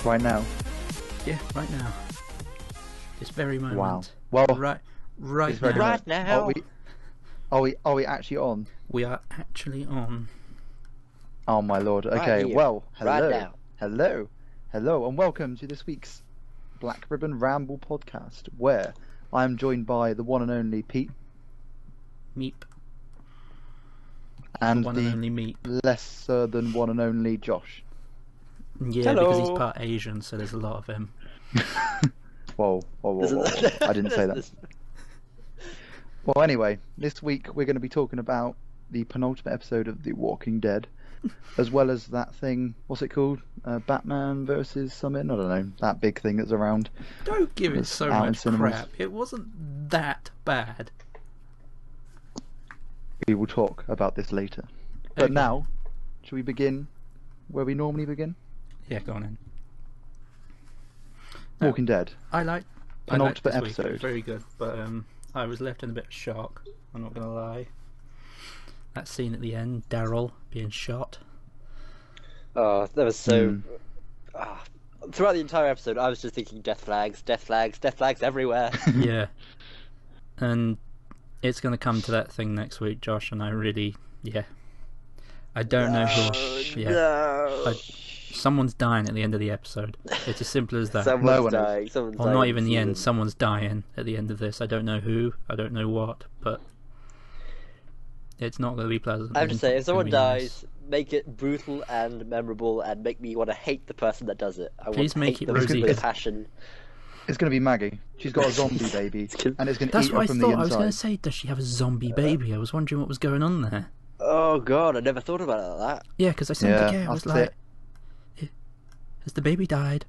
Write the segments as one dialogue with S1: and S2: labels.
S1: Right now?
S2: Yeah, right now. This very moment.
S1: Wow. Well,
S2: right
S1: this
S2: now.
S1: very
S3: Right now.
S1: Are we actually on?
S2: We are actually on.
S1: Oh my lord. Okay,
S3: here,
S1: well,
S3: right
S1: hello.
S3: now.
S1: Hello, and welcome to this week's Black Ribbon Ramble podcast, where I am joined by the one and only Pete.
S2: Meep.
S1: And
S2: One
S1: the
S2: and only Meep.
S1: lesser than one and only Josh.
S2: Yeah,
S3: Hello.
S2: because he's part Asian, so there's a lot of him.
S1: Whoa. I didn't say that. Well, anyway, this week we're going to be talking about the penultimate episode of The Walking Dead, as well as that thing, what's it called? Batman versus something? I don't know, that big thing that's around.
S2: Don't give it
S1: It's
S2: so
S1: out in
S2: much
S1: cinemas.
S2: crap. It wasn't that bad.
S1: We will talk about this later. But
S2: Okay.
S1: now, shall we begin where we normally begin?
S2: Yeah, go on in.
S1: Walking Dead.
S2: I liked
S1: Penultimate
S2: this week. It
S1: episode.
S2: was very good, but I was left in a bit of shock. I'm not gonna lie. That scene at the end, Daryl being shot.
S3: Oh, that was so. Throughout the entire episode, I was just thinking death flags everywhere.
S2: Yeah, and it's gonna come to that thing next week, Josh. And I really, I don't know who. Yeah,
S3: No.
S2: someone's dying at the end of the episode. It's as simple as that.
S1: No
S3: Someone's
S1: one is.
S3: dying. Someone's
S2: Well,
S3: dying
S2: not even the end.
S3: season.
S2: Someone's dying at the end of this. I don't know who. I don't know what, but it's not going to be pleasant.
S3: I have to say, if
S2: It's
S3: someone
S2: gonna be nice.
S3: dies, make it brutal and memorable, and make me want to hate the person that does it. I
S2: Please
S3: want to
S2: make
S3: hate
S2: it
S3: them
S2: Rosie.
S3: with passion.
S1: It's going to be Maggie. She's got a zombie baby, and it's going to
S2: That's
S1: eat
S2: what
S1: her
S2: I
S1: from
S2: thought.
S1: the
S2: I was going to
S1: inside.
S2: say, does she have a zombie baby? I was wondering what was going on there.
S3: Oh god, I never thought about it like that.
S2: Yeah, because I sent
S1: Yeah,
S2: to Gay. I was
S1: that's
S2: like, has the baby died?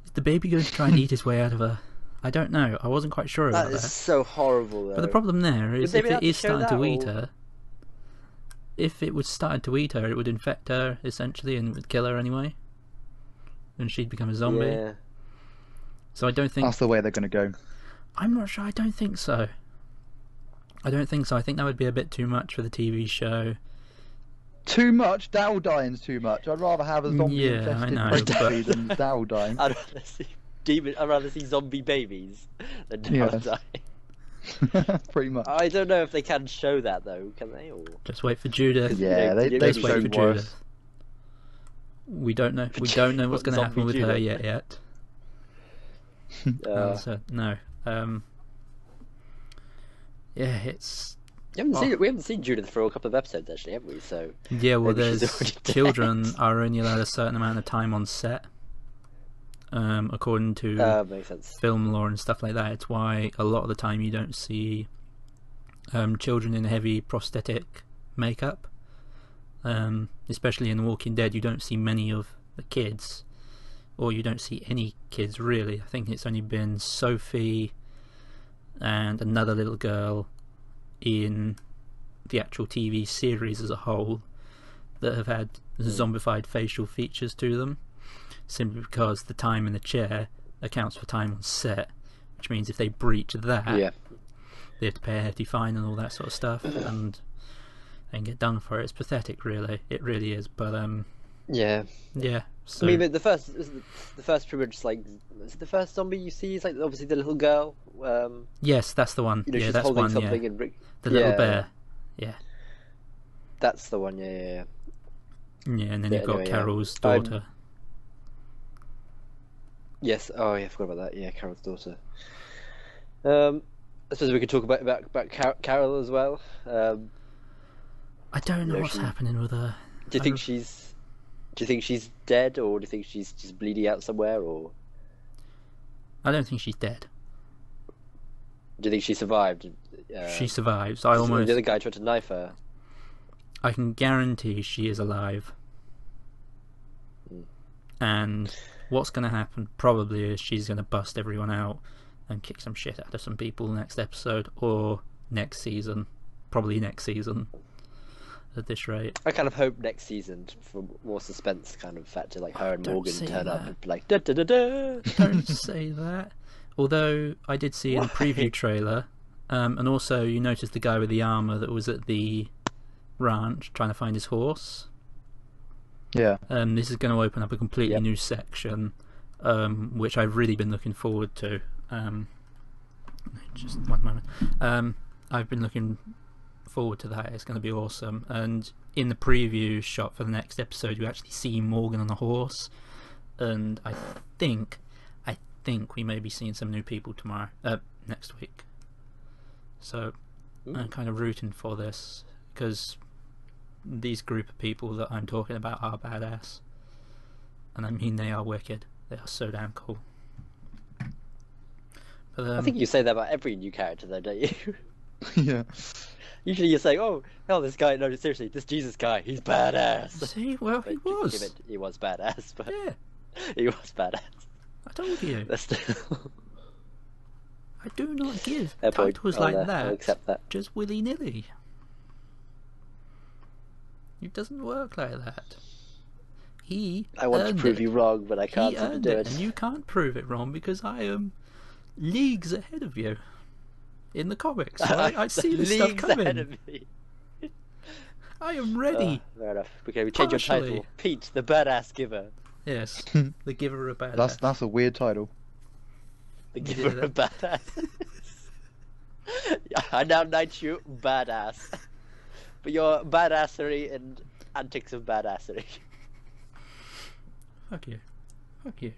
S2: Is the baby going to try and eat his way out of her? I don't know. I wasn't quite sure about
S3: That is
S2: that.
S3: so horrible, though.
S2: But the problem there is,
S3: they
S2: if
S3: be
S2: it
S3: able to
S2: is
S3: show
S2: starting to
S3: that,
S2: eat
S3: or-
S2: her, if it was starting to eat her, it would infect her essentially, and it would kill her anyway, and she'd become a zombie.
S3: Yeah.
S2: So I don't think.
S1: That's the way they're going to go.
S2: I'm not sure. I don't think so. I think that would be a bit too much for the TV show.
S1: Too much? Daryl dying's too much. I'd rather have a zombie
S2: Yeah, I
S1: infested
S2: know,
S1: baby
S2: but-
S1: than Daryl dying.
S3: I'd rather see zombie babies than
S1: Yes.
S3: die.
S1: Pretty much.
S3: I don't know if they can show that though, can they? Or...
S2: Just wait for Judith.
S1: Yeah, they
S2: Let's wait for
S1: showed worse.
S2: Judith. We don't know. We don't know what's going to happen
S3: Zombie
S2: with her
S3: Judith.
S2: yet. So no. Yeah, it's.
S3: We haven't seen Judith for a couple of episodes actually, have we? So
S2: Yeah, well,
S3: Maybe she's
S2: there's
S3: already dead.
S2: children are only allowed a certain amount of time on set, according to
S3: makes sense.
S2: film law and stuff like that. It's why a lot of the time you don't see children in heavy prosthetic makeup. Especially in The Walking Dead, you don't see many of the kids, or you don't see any kids really. I think it's only been Sophie and another little girl in the actual TV series as a whole that have had zombified facial features to them, simply because the time in the chair accounts for time on set, which means if they breach that,
S3: Yeah.
S2: they have to pay a hefty fine and all that sort of stuff, and get done for it. It's pathetic, really. It really is. But
S3: Yeah.
S2: yeah. So
S3: I mean, but the first pretty much like is it the first zombie you see is like obviously the little girl.
S2: yes, that's the one.
S3: You know,
S2: Yeah,
S3: she's
S2: that's
S3: holding
S2: one.
S3: something
S2: Yeah,
S3: and
S2: the little
S3: yeah.
S2: bear. Yeah,
S3: That's the one. Yeah.
S2: yeah, and then
S3: Yeah,
S2: you've got
S3: anyway, yeah.
S2: Carol's daughter.
S3: Yes. Oh, yeah. I forgot about that. Yeah, Carol's daughter. I suppose we could talk about Carol as well.
S2: I don't know
S3: yeah,
S2: what's
S3: she-
S2: happening with her.
S3: Do you think she's dead, or do you think she's just bleeding out somewhere, or
S2: I don't think she's dead.
S3: do you think she survived?
S2: She survives. I
S3: The
S2: almost.
S3: other guy tried to knife her.
S2: I can guarantee she is alive. And what's going to happen probably is she's going to bust everyone out and kick some shit out of some people next episode or next season. Probably next season at this rate.
S3: I kind of hope next season for more suspense kind of factor, like her and
S2: Don't
S3: Morgan
S2: say
S3: turn up
S2: that.
S3: and be like da da da da.
S2: Don't say that. Although I did see in the preview trailer, and also you noticed the guy with the armour that was at the ranch trying to find his horse.
S1: Yeah.
S2: This is going to open up a completely
S3: Yep.
S2: new section which I've really been looking forward to. Just one moment. I've been looking forward to that. It's going to be awesome. And in the preview shot for the next episode, you actually see Morgan on a horse, and I think we may be seeing some new people next week. So I'm kind of rooting for this, because these group of people that I'm talking about are badass, and I mean they are wicked. They are so damn cool. But,
S3: I think you say that about every new character, though, don't you?
S1: Yeah.
S3: Usually you say, "Oh, this guy. No, seriously, this Jesus guy. He's badass."
S2: See, well, he was.
S3: He was badass, but
S2: Yeah,
S3: he was badass.
S2: I told you.
S3: But still,
S2: I do not give
S3: Fair point.
S2: titles
S3: I'll,
S2: like
S3: I'll
S2: that
S3: accept that.
S2: just willy-nilly. It doesn't work like that.
S3: I want to prove you wrong, but I can't
S2: He
S3: seem to
S2: earned
S3: do
S2: it,
S3: it.
S2: and you can't prove it wrong, because I am leagues ahead of you in the comics. Right? I see this stuff
S3: Leagues ahead
S2: coming.
S3: of me.
S2: I am ready.
S3: Fair enough. Okay, we change your
S2: Partially.
S3: title. Pete, the badass giver.
S2: Yes, the giver of badass.
S1: That's a weird title.
S3: The giver of badass. I now knight you badass. But your badassery and antics of badassery.
S2: Fuck you. Fuck you.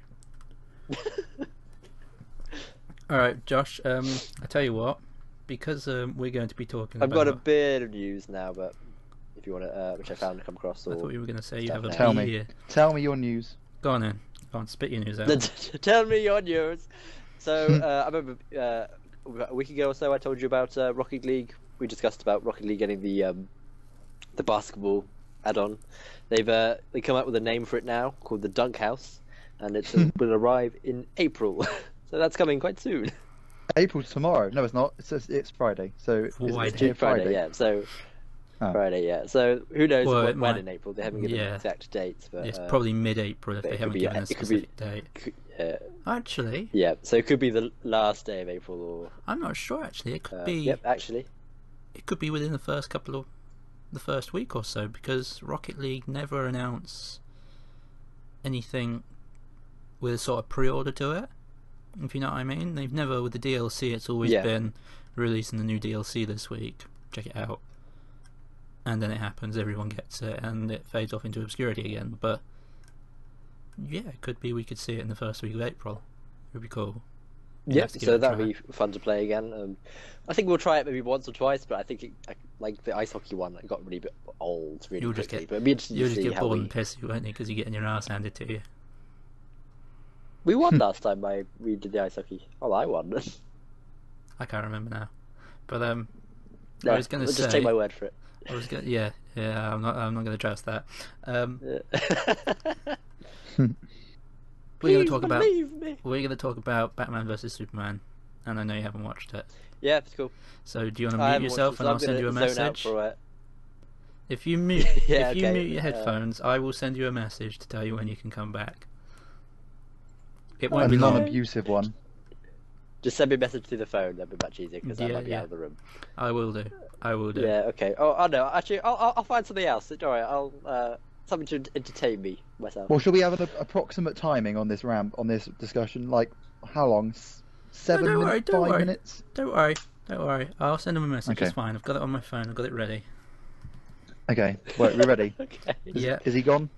S2: Alright, Josh, I tell you what, because we're going to be talking
S3: I've
S2: about...
S3: got a bit of news now, but if you want to, which I found to come across.
S2: I thought you were going to say you have a
S3: stuff
S1: Tell
S2: beer.
S1: me. Tell me your news.
S2: Go on then. Go on, spit your news out.
S3: Tell me your news. So, I remember a week ago or so I told you about Rocket League. We discussed about Rocket League getting the basketball add-on. They come out with a name for it now called the Dunk House, and it will arrive in April. So that's coming quite soon.
S1: April's tomorrow. No, it's not. It's Friday. So it's here
S3: Friday, yeah. So Friday, yeah. So who knows when in April? They haven't given an exact date, but
S2: it's probably mid-April if they haven't given a specific date. Actually,
S3: yeah. So it could be the last day of April, or
S2: I'm not sure. Actually, it could be.
S3: Yep, actually,
S2: it could be within the first week or so, because Rocket League never announce anything with a sort of pre-order to it. If you know what I mean, they've never, with the DLC, it's always been releasing the new DLC this week. Check it out, and then it happens, everyone gets it, and it fades off into obscurity again. But yeah, it could be we could see it in the first week of April. It would be cool.
S3: Yeah, so that'd be fun to play again. I think we'll try it maybe once or twice, but I think like the ice hockey one, it got really bit old really quickly. But it'd be interesting to see
S2: get
S3: how
S2: bored and pissy, won't you? Because you're getting your ass handed to you.
S3: We won last time we did the ice hockey. Well, I won.
S2: I can't remember now, but
S3: I was going to say. Just take my word for it.
S2: I was going, yeah. I'm not going to trust that. We're going to talk about Batman vs Superman, and I know you haven't watched it.
S3: Yeah, it's cool.
S2: So do you want to mute yourself, and I'll send you a message? If you mute, mute your headphones, I will send you a message to tell you when you can come back. It won't be long.
S1: A non-abusive one.
S3: Just send me a message through the phone. That'd be much easier, because I might be out of the room.
S2: I will do.
S3: Yeah. Okay. Oh no. Actually, I'll find something else. It's alright. I'll something to entertain me myself.
S1: Well, shall we have an approximate timing on this discussion? Like, how long? 7 minutes? 5 minutes?
S2: Don't worry. I'll send him a message. Okay. It's fine. I've got it on my phone. I've got it ready.
S1: Okay. Right, we're ready.
S3: Okay.
S1: Is he gone?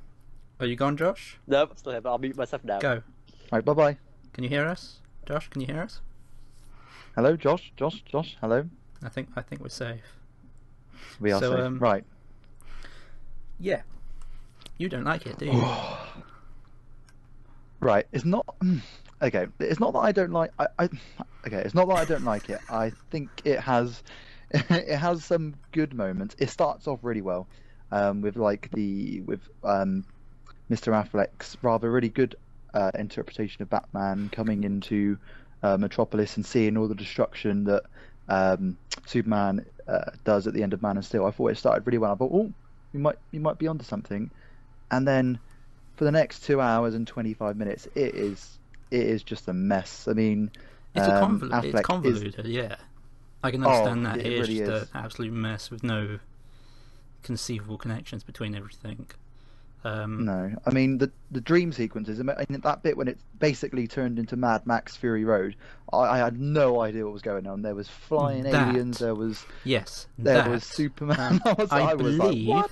S2: Are you gone, Josh?
S3: No, I'm still here, but I'll mute myself now.
S2: Go.
S1: Right, bye-bye.
S2: Can you hear us? Josh, can you hear us?
S1: Hello, Josh, hello?
S2: I think we're safe.
S1: We are safe, right.
S2: Yeah. You don't like it, do you?
S1: Right, it's not... Okay, it's not that I don't like... it's not that I don't like it. I think it has some good moments. It starts off really well, with Mr. Affleck's rather really good interpretation of Batman coming into Metropolis and seeing all the destruction that Superman does at the end of Man of Steel. I thought it started really well. I thought, oh, you might be onto something. And then for the next 2 hours and 25 minutes, it is just a mess. I mean,
S2: it's convoluted. Yeah, I can understand that. It's really just an absolute mess with no conceivable connections between everything.
S1: No, I mean the dream sequences. I mean, that bit when it basically turned into Mad Max Fury Road, I had no idea what was going on. There was flying aliens. There was Superman.
S2: I
S1: was like, what?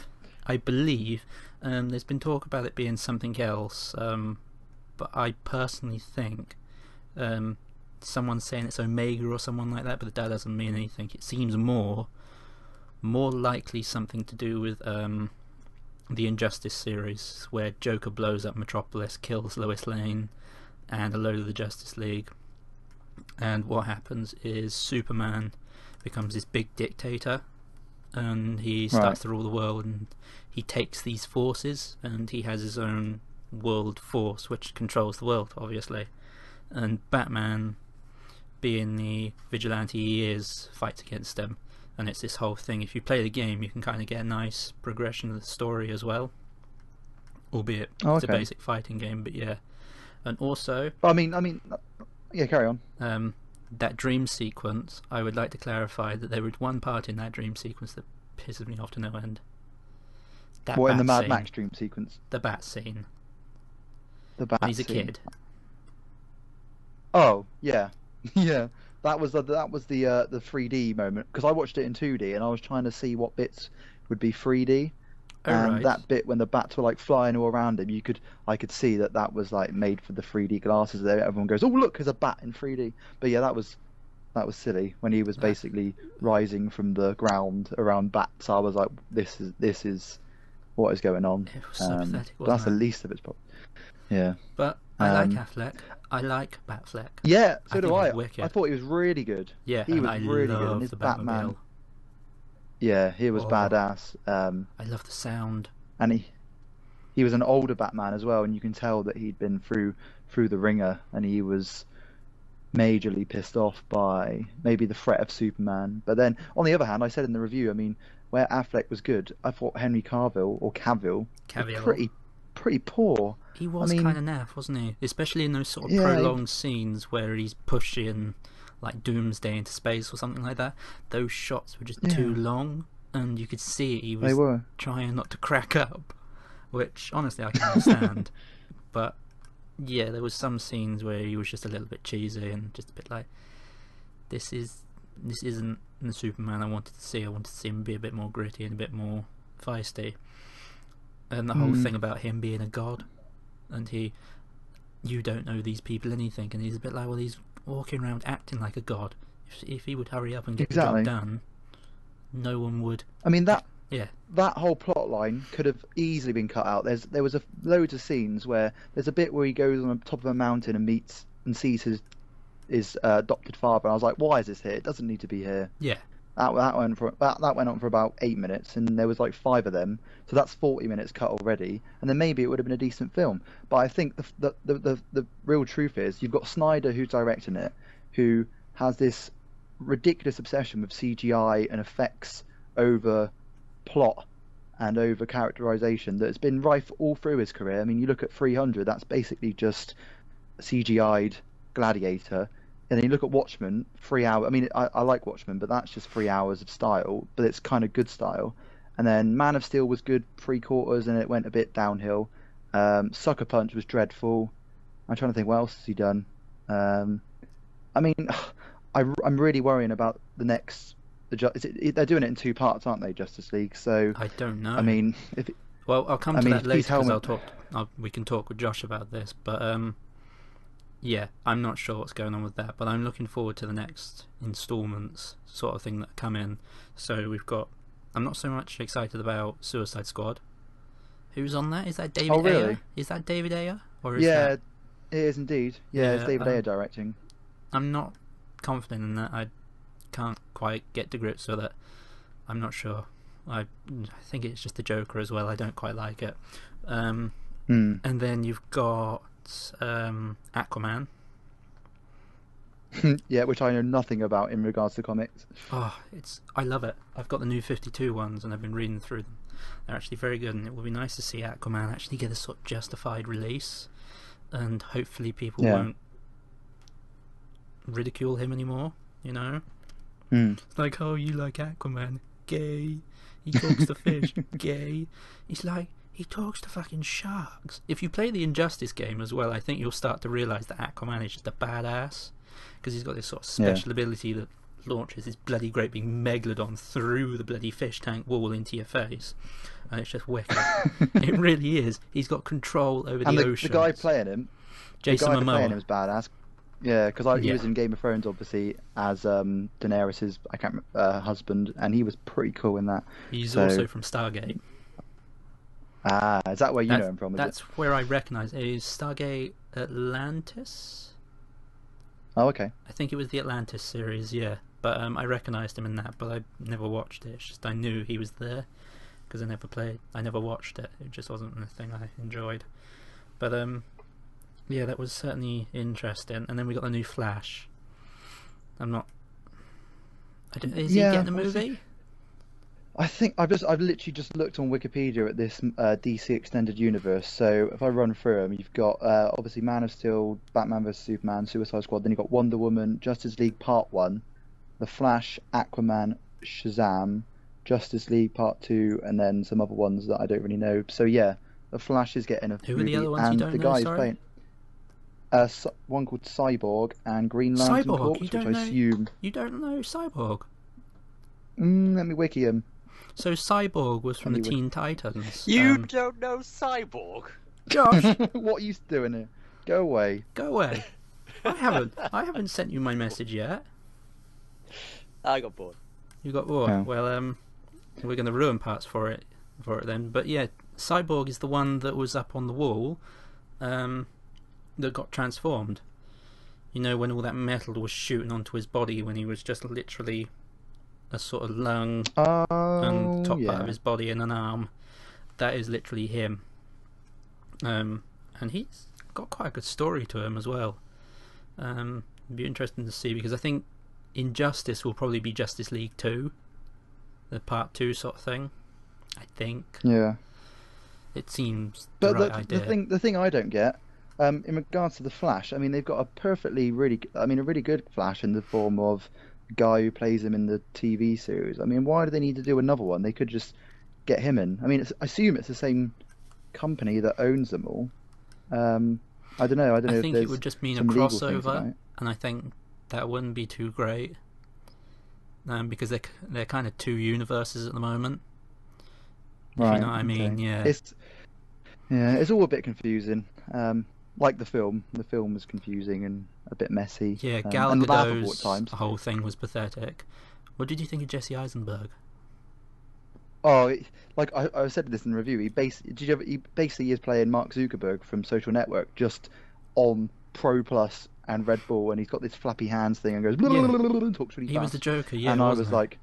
S2: believe there's been talk about it being something else, but I personally think someone's saying it's Omega or someone like that, but that doesn't mean anything. It seems more likely something to do with the Injustice series, where Joker blows up Metropolis, kills Lois Lane and a load of the Justice League, and what happens is Superman becomes this big dictator, and he starts to rule the world, and he takes these forces, and he has his own world force which controls the world, obviously, and Batman, being the vigilante he is, fights against him. And it's this whole thing. If you play the game, you can kind of get a nice progression of the story as well, albeit it's a basic fighting game. But yeah, and also,
S1: I mean, yeah, carry on.
S2: That dream sequence. I would like to clarify that there was one part in that dream sequence that pisses me off to no end.
S1: What, in the Mad Max dream sequence?
S2: The bat scene.
S1: The bat.
S2: When he's a kid.
S1: Oh yeah, yeah. That was the 3D moment, because I watched it in 2D and I was trying to see what bits would be 3D. And that bit when the bats were like flying all around him, I could see that was like made for the 3D glasses. There, everyone goes, "Oh look, there's a bat in 3D." But yeah, that was silly when he was basically rising from the ground around bats. I was like, "This is what is going on."
S2: It was so pathetic.
S1: But that's the least of its problem. Yeah.
S2: But I like Affleck. I like Batfleck.
S1: Yeah, so do I.
S2: Wicked.
S1: I thought he was really good.
S2: Yeah,
S1: he was really good. And his Batman. Yeah, he was badass.
S2: I love the sound.
S1: And he was an older Batman as well, and you can tell that he'd been through the ringer, and he was majorly pissed off by maybe the threat of Superman. But then, on the other hand, I said in the review, I mean, where Affleck was good, I thought Henry Cavill was pretty poor.
S2: He was kind of naff, wasn't he? Especially in those sort of prolonged scenes where he's pushing like Doomsday into space or something like that. Those shots were just too long, and you could see he was trying not to crack up, which honestly I can understand. But yeah, there was some scenes where he was just a little bit cheesy and just a bit like, this isn't the Superman I wanted to see. I wanted to see him be a bit more gritty and a bit more feisty. And the whole thing about him being a god, and you don't know these people anything, and he's a bit like, well, he's walking around acting like a god. If he would hurry up and get the job done, no one would. I mean, that
S1: whole plot line could have easily been cut out. There was loads of scenes where there's a bit where he goes on the top of a mountain and meets and sees his adopted father, and I was like, why is this here? It doesn't need to be here.
S2: Yeah.
S1: That went on for about 8 minutes, and there was like 5 of them, so that's 40 minutes cut already. And then maybe it would have been a decent film. But I think the real truth is, you've got Snyder, who's directing it, who has this ridiculous obsession with CGI and effects over plot and over characterization that's been rife all through his career. I mean, you look at 300, that's basically just CGI'd Gladiator. And then you look at Watchmen, 3 hours. I mean, I like Watchmen, but that's just 3 hours of style, but it's kind of good style. And then Man of Steel was good 3/4, and it went a bit downhill. Sucker Punch was dreadful. I'm trying to think, what else has he done? I mean, I'm really worrying about the next. They're doing it in 2 parts, aren't they, Justice League? So
S2: I don't know.
S1: I mean,
S2: I'll come to that later because we can talk with Josh about this, but yeah, I'm not sure what's going on with that, but I'm looking forward to the next installments sort of thing that come in. So I'm not so much excited about Suicide Squad. Who's on that? Is that David Ayer?
S1: Really?
S2: Is that David Ayer? Or is
S1: it is indeed. Yeah, it's David Ayer directing.
S2: I'm not confident in that. I can't quite get to grips with it. I'm not sure. I think it's just the Joker as well. I don't quite like it. And then you've got Aquaman.
S1: Yeah, which I know nothing about in regards to comics.
S2: I love it. I've got the new 52 ones and I've been reading through them. They're actually very good, and it will be nice to see Aquaman actually get a sort of justified release, and hopefully people won't ridicule him anymore, you know? It's like, oh, you like Aquaman? Gay. He talks to fish. Gay. He's like, He talks to fucking sharks. If you play the Injustice game as well, I think you'll start to realise that Aquaman is just a badass. Because he's got this sort of special ability that launches this bloody great big megalodon through the bloody fish tank wall into your face. And it's just wicked. It really is. He's got control over the ocean.
S1: The guy playing him,
S2: Jason Momoa.
S1: Playing him is badass. Yeah, because he was in Game of Thrones, obviously, as Daenerys' husband, and he was pretty cool in that.
S2: He's also from Stargate.
S1: Ah, is that where you know him from?
S2: That's where I recognise it. Is Stargate Atlantis?
S1: Oh, okay.
S2: I think it was the Atlantis series, yeah. But I recognised him in that, but I never watched it. It's just I knew he was there because I never watched it. It just wasn't the thing I enjoyed. But yeah, that was certainly interesting. And then we got the new Flash. Is he getting a movie?
S1: I think I've literally just looked on Wikipedia at this DC extended universe. So if I run through them, you've got obviously Man of Steel, Batman vs Superman, Suicide Squad. Then you've got Wonder Woman, Justice League Part 1, The Flash, Aquaman, Shazam, Justice League Part 2, and then some other ones that I don't really know. So yeah, The Flash is getting a
S2: Who
S1: movie,
S2: are the other ones
S1: and
S2: you don't
S1: the
S2: know?
S1: guy's
S2: Sorry?
S1: playing one called Cyborg and Green Lantern Corps, which I assume
S2: you don't know Cyborg.
S1: Let me wiki him.
S2: So Cyborg was from the Teen Titans.
S3: You don't know Cyborg?
S2: Josh,
S1: what are you doing here? Go away.
S2: Go away. I haven't sent you my message yet.
S3: I got bored.
S2: You got bored.
S1: Oh.
S2: Well, we're going to ruin parts for it then. But yeah, Cyborg is the one that was up on the wall, that got transformed. You know, when all that metal was shooting onto his body, when he was just literally a sort of lung and top part of his body and an arm. That is literally him. And he's got quite a good story to him as well. It'd be interesting to see, because I think Injustice will probably be Justice League 2, the Part 2 sort of thing. I think. Yeah. It seems the right idea.
S1: The thing I don't get, in regards to the Flash, I mean, they've got a really good Flash in the form of guy who plays him in the TV series. I mean, why do they need to do another one? They could just get him in. I mean, I assume it's the same company that owns them all. I don't know. I
S2: think it would just mean a crossover, and I think that wouldn't be too great, because they're kind of two universes at the moment. Right. You know what I mean? Yeah.
S1: It's all a bit confusing. Like the film was confusing and a bit messy.
S2: Yeah, Gal Gadot's whole thing was pathetic. What did you think of Jesse Eisenberg?
S1: Oh, I said this in the review. He basically is playing Mark Zuckerberg from Social Network, just on Pro Plus and Red Bull, and he's got this flappy hands thing and goes and talks really fast.
S2: He was the Joker, yeah.
S1: And I was like,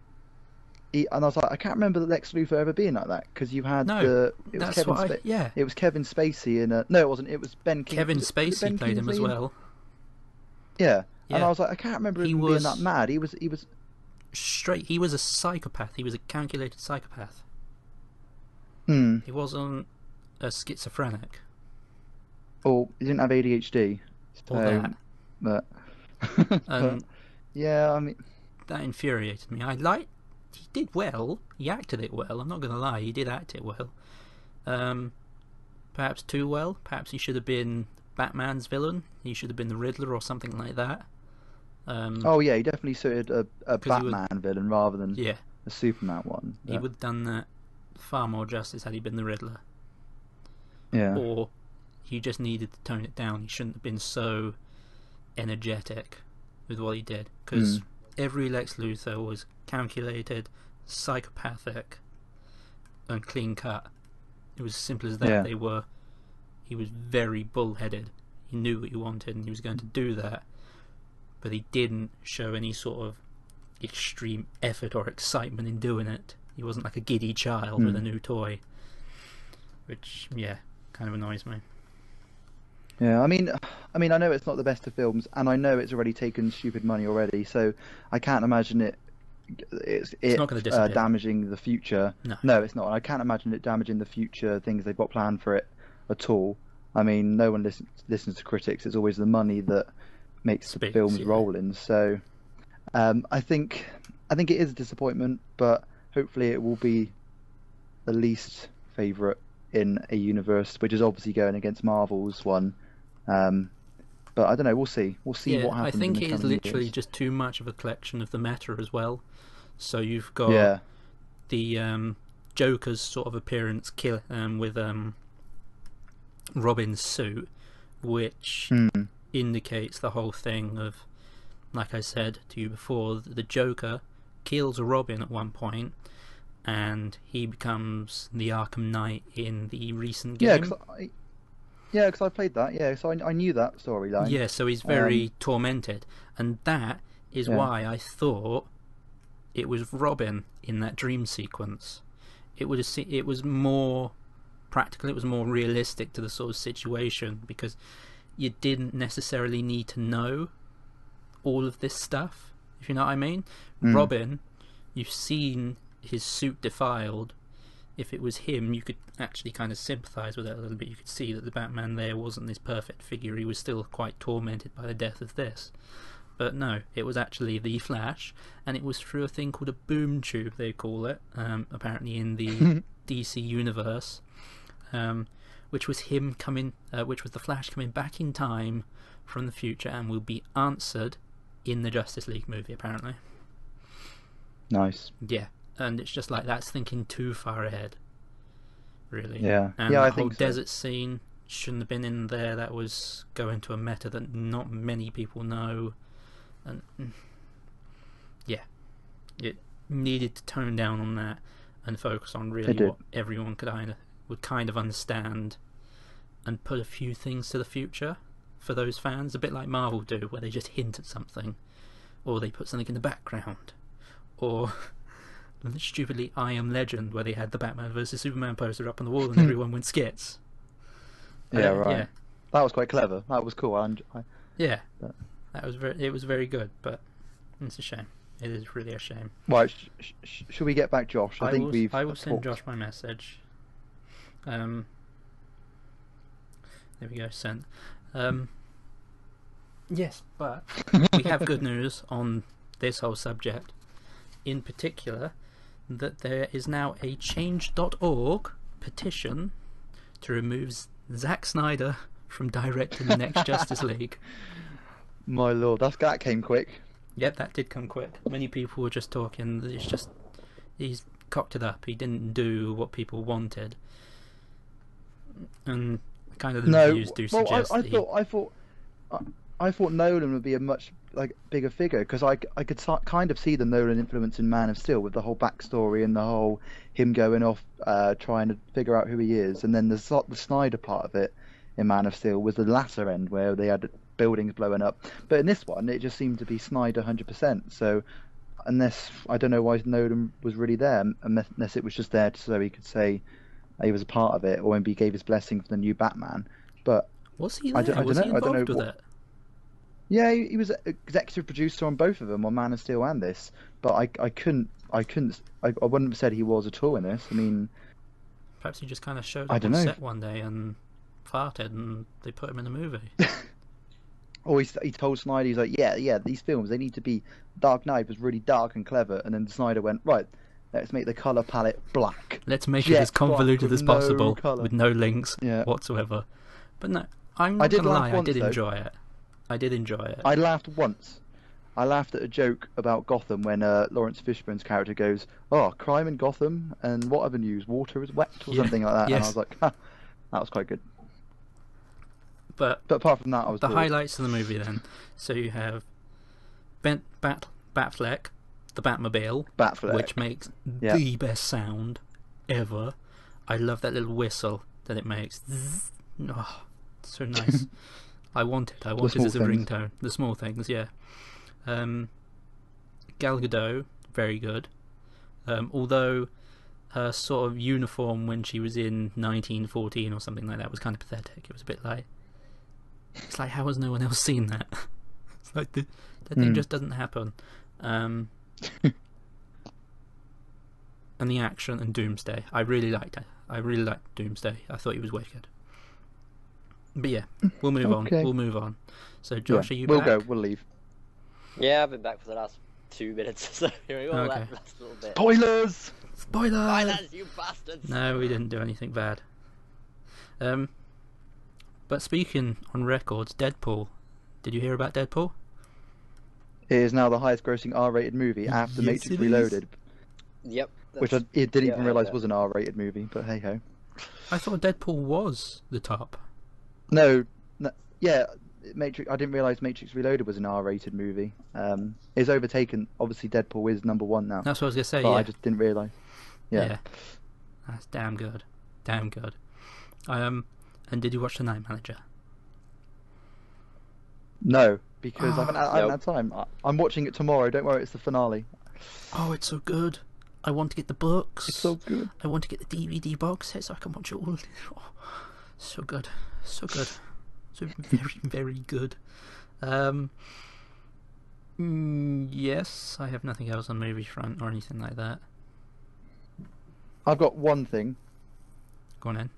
S1: I can't remember the Lex Luthor ever being like that, because you had it was Kevin Spacey in a... No, it wasn't. It was Ben King.
S2: Kevin Spacey played him as well.
S1: Yeah, and I was like, I can't remember him being that mad. He was
S2: straight. He was a psychopath. He was a calculated psychopath. He wasn't a schizophrenic.
S1: Or he didn't have ADHD.
S2: Or that.
S1: But yeah, I mean,
S2: that infuriated me. He did well. He acted it well. I'm not going to lie. He did act it well. Perhaps too well. Perhaps he should have been Batman's villain. He should have been the Riddler or something like that.
S1: He definitely suited a Batman villain rather than a Superman one.
S2: He would have done that far more justice had he been the Riddler.
S1: Yeah.
S2: Or he just needed to tone it down. He shouldn't have been so energetic with what he did, because every Lex Luthor was calculated, psychopathic, and clean cut. It was as simple as that. Yeah. He was very bullheaded. He knew what he wanted and he was going to do that, but he didn't show any sort of extreme effort or excitement in doing it. He wasn't like a giddy child with a new toy, which kind of annoys me.
S1: Yeah, I mean, I know it's not the best of films, and I know it's already taken stupid money already, so I can't imagine it's
S2: not going to
S1: damaging the future. No, it's not. I can't imagine it damaging the future things they've got planned for it at all. I mean, no one listens to critics. It's always the money that makes the films rolling. So, I think it is a disappointment, but hopefully it will be the least favourite in a universe which is obviously going against Marvel's one. But I don't know. We'll see. We'll see what happens.
S2: I think
S1: in the
S2: it is
S1: coming
S2: literally
S1: years.
S2: just too much of a collection of the meta as well. So you've got the Joker's sort of appearance with Robin's suit, which indicates the whole thing of, like I said to you before, the Joker kills Robin at one point, and he becomes the Arkham Knight in the recent game.
S1: Because I played that. Yeah, so I knew that storyline.
S2: Yeah, so he's very tormented, and that is why I thought it was Robin in that dream sequence. It was more practical. It was more realistic to the sort of situation, because you didn't necessarily need to know all of this stuff, if you know what I mean. Robin, you've seen his suit defiled. If it was him, you could actually kind of sympathise with it a little bit. You could see that the Batman there wasn't this perfect figure. He was still quite tormented by the death of this. But no, it was actually the Flash, and it was through a thing called a boom tube, they call it, apparently in the DC universe, which was which was the Flash coming back in time from the future, and will be answered in the Justice League movie, apparently.
S1: Nice.
S2: Yeah. And it's just like, that's thinking too far ahead, really.
S1: Yeah.
S2: And
S1: I
S2: the whole
S1: think so.
S2: desert scene shouldn't have been in there. That was going to a meta that not many people know. And yeah, it needed to tone down on that and focus on really what everyone would kind of understand, and put a few things to the future for those fans, a bit like Marvel do, where they just hint at something, or they put something in the background, or stupidly I Am Legend, where they had the Batman versus Superman poster up on the wall and everyone went skits.
S1: Right.
S2: Yeah.
S1: That was quite clever. That was cool.
S2: It was very good, but it's a shame. It is really a shame.
S1: Right, should we get back, Josh? I
S2: will send Josh my message. There we go, sent. Yes, but we have good news on this whole subject. In particular, that there is now a change.org petition to remove Zack Snyder from directing the next Justice League.
S1: My lord, that came quick.
S2: Yep, that did come quick. Many people were just talking. He's cocked it up. He didn't do what people wanted, and kind of the reviews do suggest.
S1: I thought Nolan would be a much bigger figure, because I could kind of see the Nolan influence in Man of Steel with the whole backstory and the whole him going off trying to figure out who he is, and then the Snyder part of it in Man of Steel was the latter end where they had buildings blowing up. But in this one, it just seemed to be Snyder 100%. So unless, I don't know why Nolan was really there, unless it was just there so he could say he was a part of it, or maybe he gave his blessing for the new Batman. But
S2: was he there? Was he involved with it?
S1: Yeah, he was executive producer on both of them, on Man of Steel and this. But I wouldn't have said he was at all in this. I mean,
S2: perhaps he just kind of showed up on set one day and farted, and they put him in a movie.
S1: Or he told Snyder, he's like, yeah, these films, they need to be... Dark Knight was really dark and clever, and then Snyder went, right, let's make the colour palette black.
S2: Let's make it as convoluted as possible, with no links whatsoever. But no, I'm not going to lie, I did enjoy it. I laughed once. I laughed at a joke about Gotham when Lawrence Fishburne's character goes, crime in Gotham, and what other news? Water is wet, or something like that. Yes. And I was like, that was quite good. But
S1: apart from that, I was bored.
S2: Highlights of the movie then. So you have Batfleck, the Batmobile, which makes the best sound ever. I love that little whistle that it makes. Oh, so nice. I want it as a ringtone. The small things, yeah. Gal Gadot, very good. Although her sort of uniform when she was in 1914 or something like that was kind of pathetic. It was a bit like... It's like, how has no one else seen that? It's like that thing just doesn't happen. And the action and Doomsday, I really liked it. I really liked Doomsday. I thought he was wicked. But yeah, we'll move on. We'll move on. So Josh, are you back?
S1: We'll go. We'll leave.
S3: Yeah, I've been back for the last 2 minutes. So here we go. That last little bit.
S1: Spoilers,
S3: you bastards!
S2: No, we didn't do anything bad. But speaking on records, Deadpool. Did you hear about Deadpool?
S1: It is now the highest-grossing R-rated movie after
S2: Yes,
S1: Matrix
S2: it
S1: Reloaded,
S3: Yep.
S1: which I didn't even realise
S3: that.
S1: was an R-rated movie. But hey ho.
S2: I thought Deadpool was the top.
S1: No, yeah, Matrix. I didn't realise Matrix Reloaded was an R-rated movie. It's overtaken. Obviously, Deadpool is number one now.
S2: That's what I was gonna say.
S1: But
S2: Yeah.
S1: I just didn't realise. Yeah.
S2: That's damn good. Damn good. And did you watch The Night Manager?
S1: No, because I haven't
S3: Nope.
S1: had time. I'm watching it tomorrow. Don't worry, it's the finale.
S2: Oh, it's so good. I want to get the books.
S1: It's so good.
S2: I want to get the DVD box set so I can watch it all. Oh, so good. So good. So very, very good. Yes, I have nothing else on movie front or anything like that.
S1: I've got one thing.
S2: Go on in.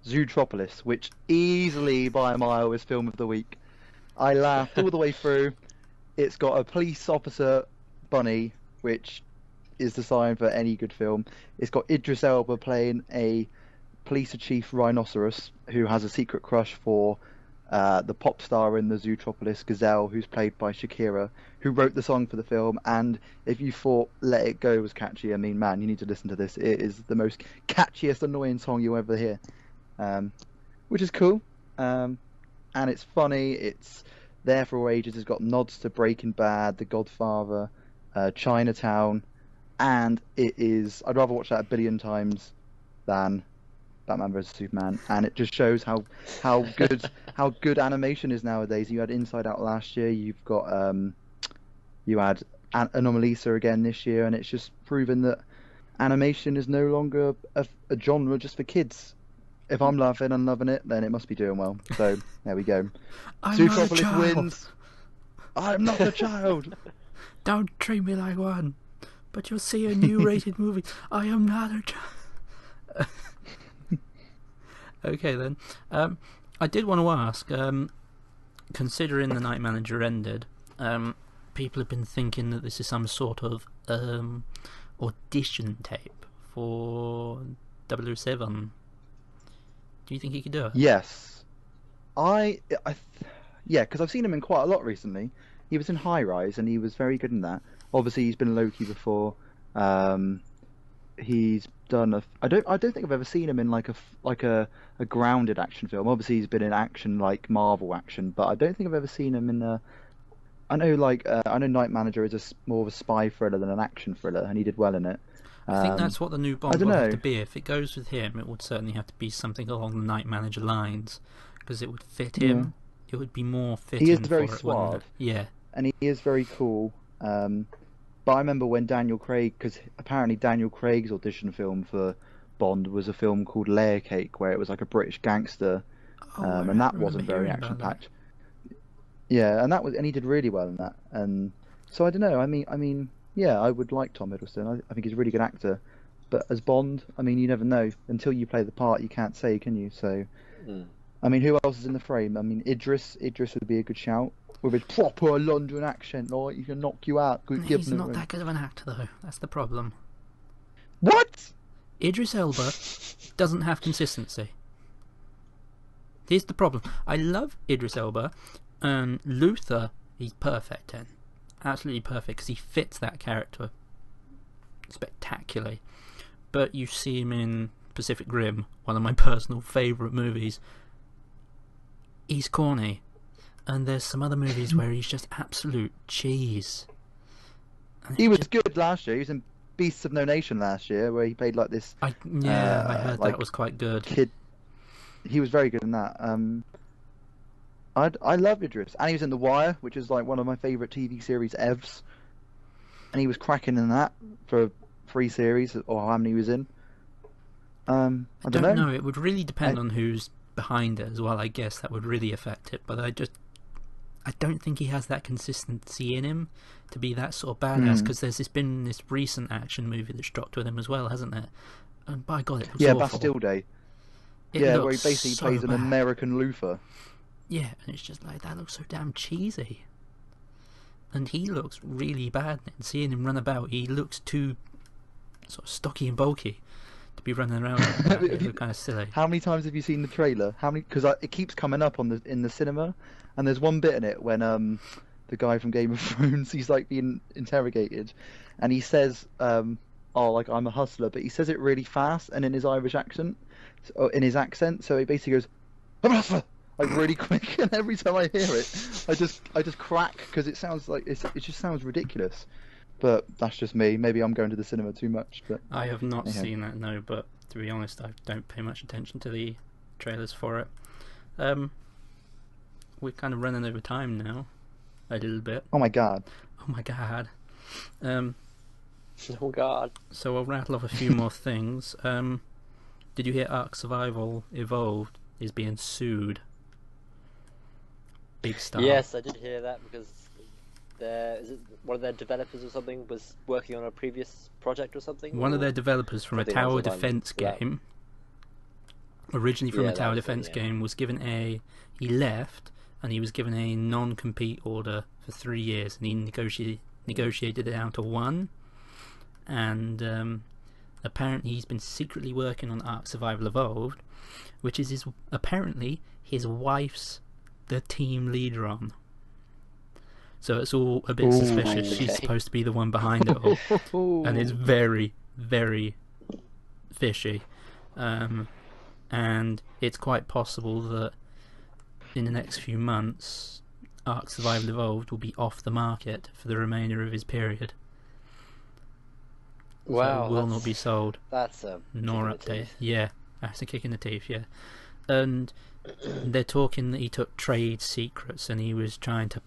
S1: Zootropolis, which easily by a mile is film of the week. I laughed all the way through. It's got a police officer bunny, which is the sign for any good film. It's got Idris Elba playing a police chief rhinoceros who has a secret crush for the pop star in the Zootropolis, Gazelle, who's played by Shakira, who wrote the song for the film. And if you thought Let It Go was catchy, I mean, man, you need to listen to this. It is the most catchiest, annoying song you'll ever hear. Which is cool, and it's funny. It's there for all ages. It's got nods to Breaking Bad, The Godfather, Chinatown, and it is. I'd rather watch that a billion times than Batman vs Superman, and it just shows how good animation is nowadays. You had Inside Out last year. You've got you had Anomalisa again this year, and it's just proven that animation is no longer a genre just for kids. If I'm laughing and loving it, then it must be doing well. So there we go. Zootropolis wins. I'm not a child.
S2: Don't treat me like one. But you'll see a new rated movie. I am not a child. Okay then. I did want to ask, considering The Night Manager ended, people have been thinking that this is some sort of audition tape for 007. Do you think he could do it?
S1: Yes. Yeah, because I've seen him in quite a lot recently. He was in High Rise, and he was very good in that. Obviously, he's been Loki before. He's done I don't think I've ever seen him in like a grounded action film. Obviously, he's been in action like Marvel action, but I don't think I've ever seen him in a. I know Night Manager is more of a spy thriller than an action thriller, and he did well in it.
S2: I think that's what the new Bond would have to be. If it goes with him, it would certainly have to be something along the Night Manager lines, because it would fit him. It would be more fitting.
S1: He is very
S2: for it,
S1: suave.
S2: Yeah.
S1: And he is very cool. But I remember when Daniel Craig, because apparently Daniel Craig's audition film for Bond was a film called Layer Cake, where it was like a British gangster, and that wasn't very action-packed. Yeah, and he did really well in that. And so I don't know. I mean, yeah, I would like Tom Hiddleston. I think he's a really good actor. But as Bond, I mean, you never know. Until you play the part, you can't say, can you? So, I mean, who else is in the frame? I mean, Idris would be a good shout. With his proper London accent, right? He can knock you out.
S2: He's not that good of an actor, though. That's the problem.
S1: What?
S2: Idris Elba doesn't have consistency. Here's the problem. I love Idris Elba, and Luther, he's perfect in. Absolutely perfect, because he fits that character spectacularly. But you see him in Pacific Rim, one of my personal favourite movies. He's corny. And there's some other movies where he's just absolute cheese.
S1: He was good last year. He was in Beasts of No Nation last year, where he played like this.
S2: I heard that was quite good.
S1: Kid, he was very good in that. I love Idris, and he was in The Wire, which is like one of my favourite TV series evs. And he was cracking in that for 3 series, or how many he was in. I don't know.
S2: It would really depend on who's behind it as well. I guess that would really affect it. But I don't think he has that consistency in him to be that sort of badass, because there's been this recent action movie that's dropped with him as well, hasn't it? And by God, it looks awful.
S1: Bastille Day. Where he basically plays an American Luther.
S2: Yeah, and it's just like, that looks so damn cheesy. And he looks really bad. And seeing him run about, he looks too sort of stocky and bulky to be running around like that. It would look kind of silly.
S1: How many times have you seen the trailer? How many? Because it keeps coming up in the cinema, and there's one bit in it when the guy from Game of Thrones, he's like being interrogated, and he says oh, like, I'm a hustler, but he says it really fast and in his Irish accent, in his accent. So he basically goes, I'm a hustler, like really quick. And every time I hear it, I just crack because it sounds like it just sounds ridiculous. But that's just me. Maybe I'm going to the cinema too much. But
S2: I have not seen that, no. But to be honest, I don't pay much attention to the trailers for it. We're kind of running over time now, a little bit.
S1: Oh my god.
S2: Oh my god.
S3: Oh god.
S2: So I'll rattle off a few more things. Did you hear Ark Survival Evolved is being sued? Big stuff.
S3: Yes, I did hear that because one of their developers or something was working on a previous project or something?
S2: One of their developers from a tower defense game, originally from a tower defense game, was given he left and he was given a non-compete order for 3 years, and he negotiated it down to 1. And apparently he's been secretly working on Ark Survival Evolved, which is apparently his wife's the team leader on. So it's all a bit suspicious.
S3: Okay.
S2: She's supposed to be the one behind it all, and it's very, very fishy. And it's quite possible that in the next few months, Ark Survival Evolved will be off the market for the remainder of his period.
S3: Wow,
S2: so it will not be sold.
S3: That's a
S2: nor update. Yeah, that's a kick in the teeth. Yeah, and they're talking that he took trade secrets and he was trying to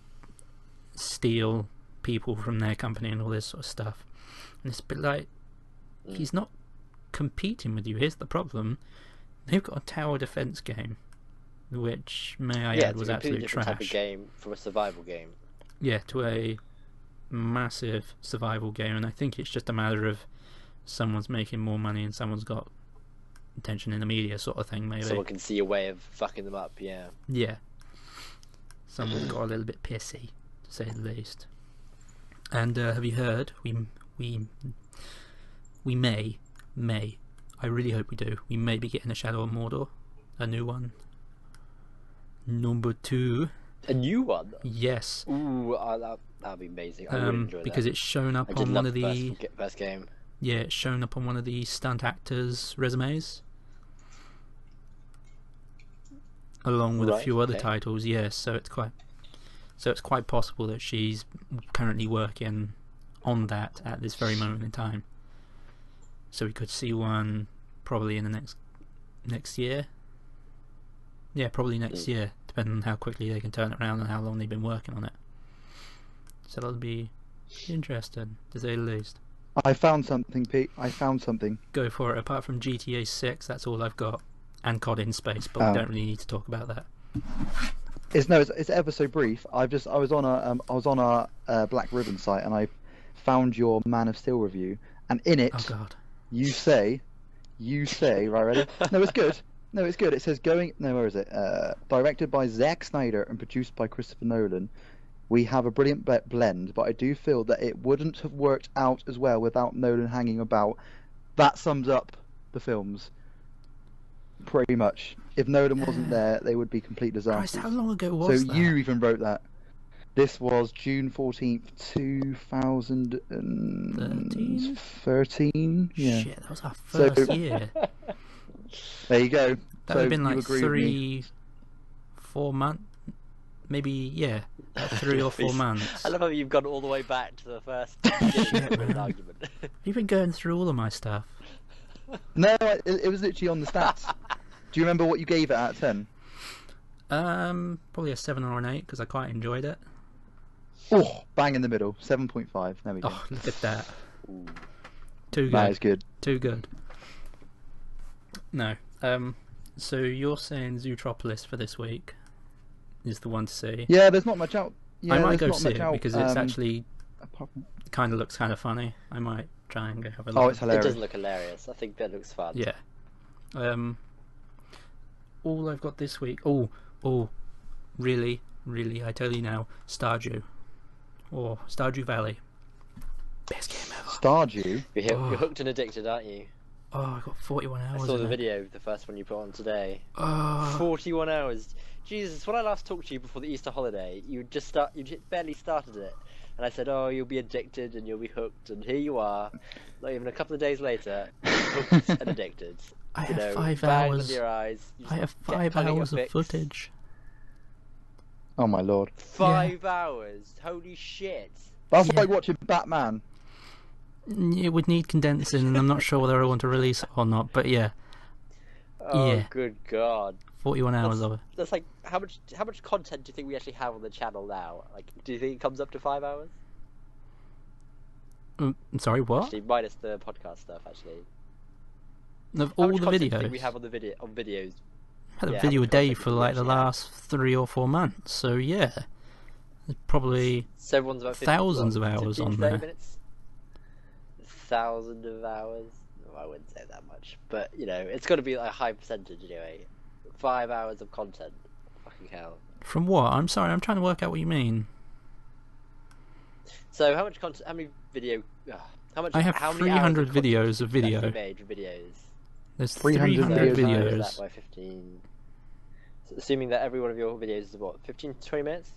S2: steal people from their company and all this sort of stuff. And it's a bit like, he's not competing with you. Here's the problem: they've got a tower defense game, which, may I add, was absolute trash.
S3: Type of game from a survival game.
S2: Yeah, to a massive survival game, and I think it's just a matter of someone's making more money and someone's got attention in the media, sort of thing. Maybe
S3: someone can see a way of fucking them up. Yeah.
S2: Someone's got a little bit pissy, to say the least. And have you heard? We may, I really hope we do. We may be getting a Shadow of Mordor, a new one, number 2.
S3: A new one?
S2: Yes.
S3: Ooh, that'd be amazing. I would enjoy that.
S2: Because it's shown up on one of the
S3: first game.
S2: Yeah, it's shown up on one of the stunt actors' resumes, along with a few other titles. Yeah, so it's quite possible that she's currently working on that at this very moment in time. So we could see one probably in the next year. Yeah, probably next year, depending on how quickly they can turn it around and how long they've been working on it. So that'll be interesting, to say the least.
S1: I found something, Pete. I found something.
S2: Go for it. Apart from GTA 6, that's all I've got, and COD in Space, but we don't really need to talk about that.
S1: It's ever so brief. I was on a Black Ribbon site, and I found your Man of Steel review, and in it,
S2: oh god,
S1: you say, right, ready? No, it's good. No, it's good. It says where is it? Directed by Zack Snyder and produced by Christopher Nolan. We have a brilliant blend, but I do feel that it wouldn't have worked out as well without Nolan hanging about. That sums up the films, pretty much. If Nolan wasn't there, they would be complete disasters.
S2: Christ, how long ago was that?
S1: So you even wrote that. This was June 14th, 2013. Yeah.
S2: Shit, that was our first year.
S1: There you go.
S2: That would have been like 3-4 months. Maybe, yeah, 3 or 4 months.
S3: I love how you've gone all the way back to the first argument.
S2: You've been going through all of my stuff.
S1: No, it was literally on the stats. Do you remember what you gave it out of 10?
S2: Probably a 7 or an 8 because I quite enjoyed it.
S1: Oh, bang in the middle, 7.5. There we go.
S2: Oh, look at that. Too good.
S1: That is good.
S2: Too good. No. So you're saying Zootropolis for this week is the one to see?
S1: Yeah, there's not much out. Yeah,
S2: I might go see it because it's actually kind of looks kind of funny. I might try and go have a look.
S1: Oh, it's hilarious.
S3: It does look hilarious. I think that looks fun.
S2: Yeah. All I've got this week. Oh, really, I tell you now, Stardew, or Stardew Valley, best game ever.
S1: Stardew.
S3: You're hooked and addicted, aren't you?
S2: Oh, I got 41 hours.
S3: I saw
S2: in
S3: the
S2: it.
S3: video, the first one you put on today.
S2: Oh,
S3: 41 hours. Jesus, when I last talked to you before the Easter holiday, you barely started it. And I said, oh, you'll be addicted and you'll be hooked. And here you are, not even a couple of days later, hooked and addicted.
S2: I have 5
S3: bags
S2: hours.
S3: under your eyes.
S2: I have 5 hours of footage.
S1: Oh my lord.
S3: 5 hours? Holy shit.
S1: That's
S2: Yeah.
S1: like watching Batman.
S2: It would need condensing, and I'm not sure whether I want to release it or not. But yeah,
S3: Oh,
S2: Yeah.
S3: good God.
S2: 41 hours of it.
S3: That's like, how much content do you think we actually have on the channel now? Like, do you think it comes up to 5 hours?
S2: Sorry, what?
S3: Actually, minus the podcast stuff, actually.
S2: Of
S3: How
S2: all
S3: much
S2: the
S3: content do you
S2: videos,
S3: think we have on videos?
S2: I had a
S3: Yeah, how
S2: video a
S3: much
S2: day
S3: content
S2: for
S3: do we
S2: like the
S3: actually have?
S2: last 3 or 4 months. So yeah, there's probably
S3: So everyone's about 50,
S2: thousands of hours
S3: 15,
S2: on
S3: 30
S2: there.
S3: minutes? 1,000 of hours? Oh, I wouldn't say that much, but you know, it's got to be like a high percentage anyway. 5 hours of content. Fucking hell.
S2: From what? I'm sorry, I'm trying to work out what you mean.
S3: So how much content? How many video? How much?
S2: I have
S3: how many hours
S2: 300
S3: of content
S2: videos of
S3: have you
S2: video.
S3: actually made for videos?
S2: There's
S1: 300
S2: 300
S1: videos.
S3: Times
S2: videos.
S3: that by 15. So assuming that every one of your videos is what, 15 to 20 minutes?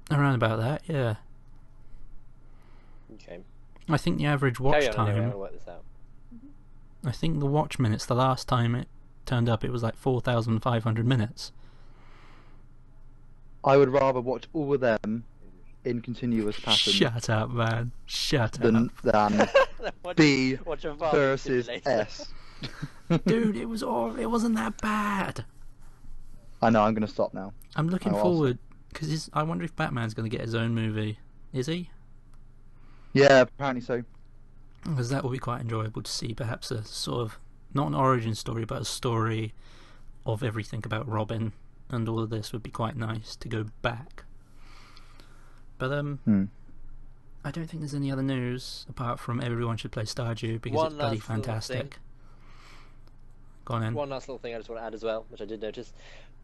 S2: Around about that, yeah.
S3: Okay.
S2: I think the average watch
S3: Carry on anyway, I
S2: time.
S3: want to work this out.
S2: I think the watch minutes. The last time it turned up, it was like 4,500 minutes.
S1: I would rather watch all of them in continuous pattern
S2: Shut up, man. Shut
S1: than
S2: up.
S1: B
S3: Watch a farming
S1: versus
S3: simulator.
S1: S.
S2: Dude, it wasn't that bad.
S1: I know, I'm going to stop now.
S2: I'm looking
S1: Oh,
S2: forward because I wonder if Batman's going to get his own movie. Is he?
S1: Yeah, apparently so.
S2: Because that would be quite enjoyable to see. Perhaps a sort of not an origin story, but a story of everything about Robin and all of this would be quite nice to go back. But I don't think there's any other news apart from everyone should play Stardew because
S3: One
S2: it's bloody
S3: last little
S2: fantastic.
S3: thing.
S2: Go on in.
S3: One last little thing I just want to add as well, which I did notice.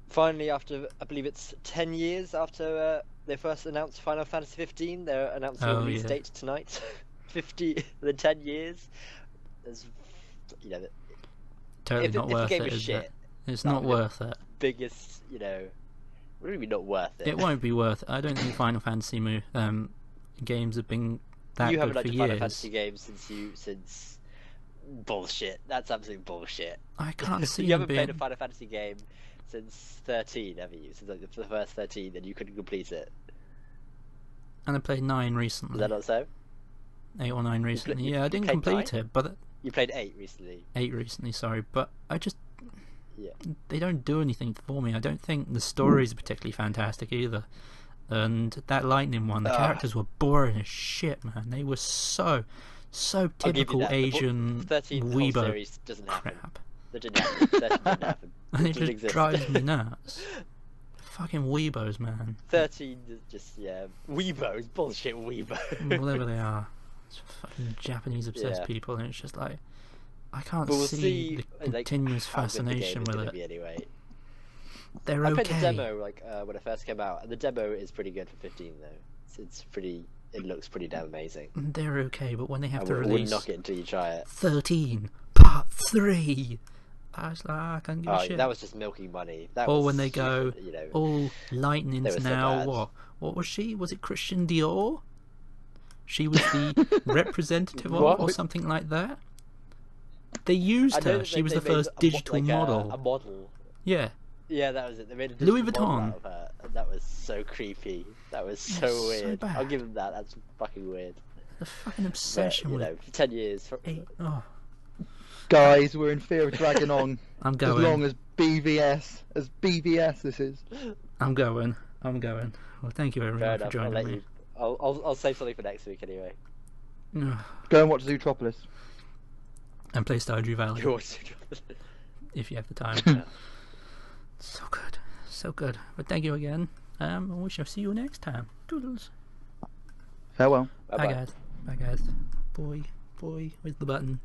S3: Finally, after, I believe it's 10 years after they first announced Final Fantasy 15, they're announcing a release date tonight. 10 years. There's, you know,
S2: Totally not worth
S3: if the game
S2: it,
S3: was
S2: is
S3: shit,
S2: it? It's
S3: that
S2: not
S3: would be
S2: worth it.
S3: biggest, you know, what do you mean not worth it?
S2: It won't be worth it. I don't think Final Fantasy games have been that
S3: You
S2: good
S3: haven't
S2: for
S3: liked a
S2: years.
S3: Final Fantasy game since bullshit. That's absolute bullshit.
S2: I can't see
S3: You
S2: them
S3: haven't played a
S2: being...
S3: Final Fantasy game since 13, have you? Since like the first 13, and you couldn't complete it.
S2: And I played 9
S3: Is
S2: recently.
S3: that not so?
S2: 8 or 9 recently.
S3: you
S2: Yeah, I didn't
S3: played
S2: complete it, but
S3: You played 8 recently.
S2: 8 recently, sorry. But I just...
S3: Yeah.
S2: They don't do anything for me. I don't think the stories are particularly fantastic either. And that Lightning one, the characters were boring as shit, man. They were so
S3: I'll give you
S2: typical
S3: that.
S2: Asian
S3: 13 the whole
S2: weebo
S3: series doesn't happen.
S2: crap.
S3: That didn't happen. 13 didn't happen.
S2: And it
S3: doesn't
S2: just
S3: exist.
S2: drives me nuts. Fucking weebos, man.
S3: 13 is just, yeah, weebos, bullshit weebos.
S2: Whatever they are. It's fucking Japanese obsessed
S3: Yeah.
S2: people, and it's just like... I can't
S3: But we'll
S2: see
S3: see,
S2: the
S3: like,
S2: continuous
S3: how good the game
S2: fascination
S3: is
S2: with
S3: gonna
S2: it.
S3: be anyway.
S2: They're
S3: I
S2: okay.
S3: played the demo like when it first came out, and the demo is pretty good for 15 though. It's pretty. It looks pretty damn amazing.
S2: They're okay, but when they have to
S3: I wouldn't
S2: release
S3: knock it until you try it.
S2: 13 Part 3, I was like, I can't give a
S3: Oh,
S2: shit.
S3: that was just milking money. That
S2: Or
S3: was
S2: when they go,
S3: stupid, you know.
S2: oh,
S3: They
S2: Lightning's
S3: were so
S2: now
S3: bad.
S2: what? What was she? Was it Christian Dior? She was the representative of, or
S3: What?
S2: something like that. They used
S3: I know
S2: her.
S3: that
S2: She was
S3: they
S2: the
S3: made
S2: first
S3: a
S2: digital model.
S3: A model.
S2: Yeah,
S3: Yeah, that was it. They made a
S2: Louis
S3: digital model
S2: Vuitton.
S3: out of her, and that was so creepy. That was
S2: Yeah,
S3: so
S2: so
S3: weird.
S2: bad.
S3: I'll give them that. That's fucking weird.
S2: the fucking
S3: But,
S2: obsession
S3: you
S2: with
S3: know, for 10 years.
S2: Oh,
S1: Guys, we're in fear of dragging on
S2: I'm
S1: as
S2: going.
S1: long as BVS this is.
S2: I'm going. Well, thank you
S3: Fair
S2: everyone for
S3: enough. I'll
S2: joining
S3: let
S2: me.
S3: you. I'll save something for next week anyway.
S1: Go and watch Zootropolis.
S2: And play Stardew Valley
S3: You watch
S2: if you have the time. So good, so good. But thank you again. And we shall see you next time. Doodles.
S1: Farewell.
S2: Bye guys. Bye guys. Boy, where's the button?